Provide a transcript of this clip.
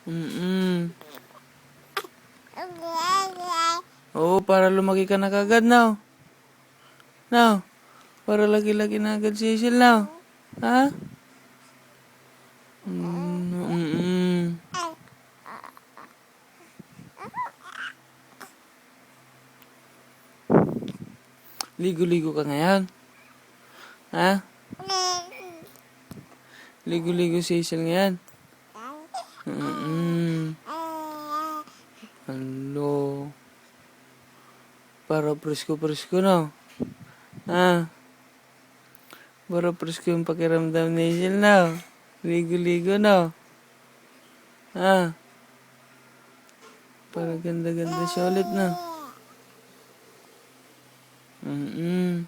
Mm-mm. Oo, para lumaki ka na kagad now. Now, para laki-laki na agad si Cecil now. Ha? Mm-mm. Ligo-ligo ka ngayon? Ha? Ligo-ligo si Cecil ngayon? Mm-mm. Hello. Para presko-presko no? Ha? Para presko yung pakiramdam ni Cecil no? Ligo-ligo no? Ha? Para ganda-ganda siya ulit no? Mm-mm.